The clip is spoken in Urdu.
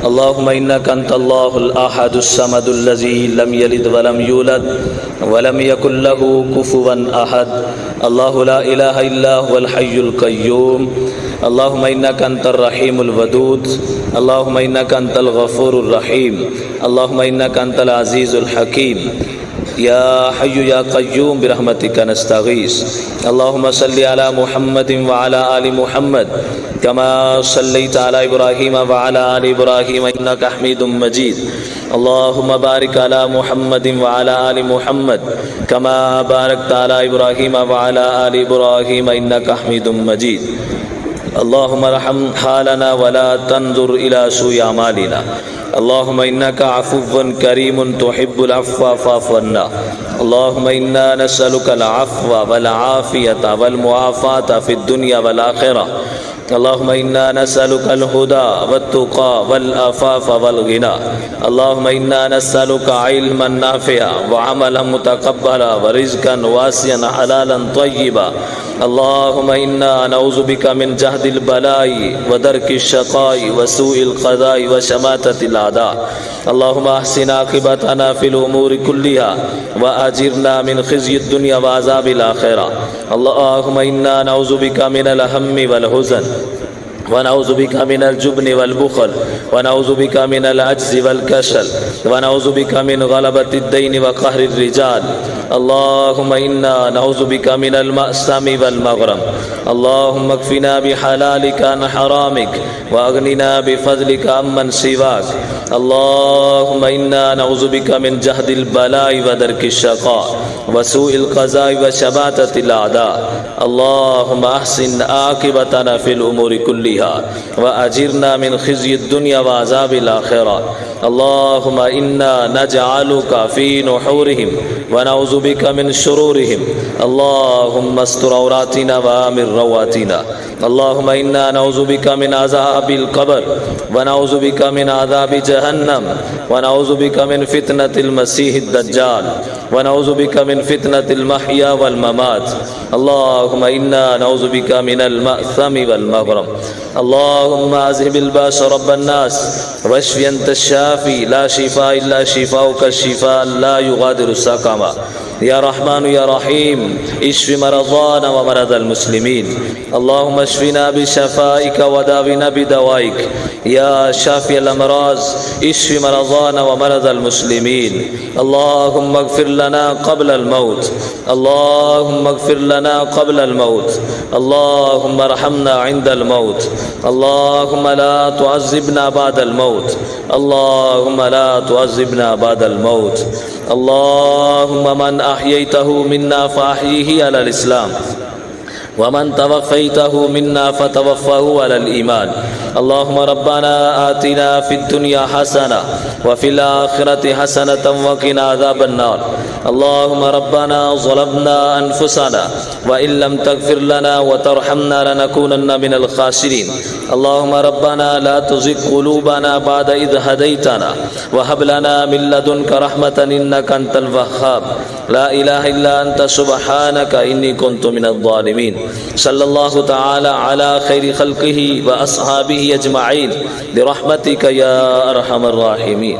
اللهم إنك أنت الله الأحد الصمد الذي لم يلد ولم يولد ولم يكن له كفوا أحد. الله لا إله إلا هو الحي القيوم. اللهم إنك أنت الرحيم الودود. اللهم إنك أنت الغفور الرحيم. اللهم إنك أنت العزيز الحكيم. يا حي يا قيوم برحمتك نستغيث. اللهم صل على محمد وعلى آل محمد كما صليت على إبراهيم وعلى آل إبراهيم إنك حميد مجيد. اللهم بارك على محمد وعلى آل محمد كما باركت على إبراهيم وعلى آل إبراهيم إنك حميد مجيد. اللهم ارحم حالنا ولا تنظر إلى سوء أعمالنا. اللهم إنك عفو كريم تحب العفو فاعف عنا. اللهم إنا نسألك العفو والعافية والمعافاة في الدنيا والآخرة. اللهم إنا نسألك الهدى والتقى والعفاف والغنى. اللهم إنا نسألك علما نافعا وعملا متقبلا ورزقا واسعا حلالا طيبا. اللهم إنا نعوذ بك من جهد البلاء ودرك الشقاء وسوء القضاء وشماتة الأعداء. اللهم أحسن عاقبتنا في الأمور كلها وأجرنا من خزي الدنيا وعذاب الآخرة. اللهم إنا نعوذ بك من الهم والحزن ونعوذ بك من الجبن والبخل ونعوذ بك من العجز والكسل ونعوذ بك من غلبة الدين وقهر الرجال. اللهم إنا نعوذ بك من المأثم والمغرم. اللهم اكفنا بحلالك عن حرامك وأغننا بفضلك عمن سواك. اللهم إنا نعوذ بك من جهد البلاء ودرك الشقاء وسوء القضاء وشماتة الأعداء. اللهم أحسن عاقبتنا في الأمور كلها وأجرنا من خزي الدنيا وعذاب الآخرة. اللهم إنا نجعلك في نحورهم ونعوذ بك من شرورهم. اللهم استر عوراتنا وآمن رواتنا. اللهم إنا نعوذ بك من عذاب القبر ونعوذ بك من عذاب جهنم ونعوذ بك من فتنة المسيح الدجال ونعوذ بك من فتنة المحيا والممات. اللهم إنا نعوذ بك من المأثم والمغرم. اللهم أذهب الباس رب الناس واشف أنت الشافي لا شفاء إلا شفاؤك الشفاء لا يغادر سقما. يا رحمن يا رحيم اشف مرضانا ومرضى المسلمين. اللهم اشفنا بشفائك وداونا بدوائك. يا شافي الأمراض اشف مرضانا ومرضى المسلمين. اللهم اغفر لنا قبل الموت. اللهم اغفر لنا قبل الموت. اللهم ارحمنا عند الموت. اللهم لا تعذبنا بعد الموت. اللهم لا تعذبنا بعد الموت. اللهم من أحييته منا فأحيه على الإسلام ومن توفيته منا فتوفه على الإيمان. اللهم ربنا آتنا في الدنيا حسنة وفي الآخرة حسنة وقنا عذاب النار. اللهم ربنا ظلمنا أنفسنا وإن لم تغفر لنا وترحمنا لنكونن من الخاسرين. اللهم ربنا لا تزغ قلوبنا بعد إذ هديتنا وهب لنا من لدنك رحمة إنك أنت الوهاب. لا إله إلا أنت سبحانك إني كنت من الظالمين. صلى الله تعالى على خير خلقه وأصحابه أجمعين برحمتك يا أرحم الراحمين.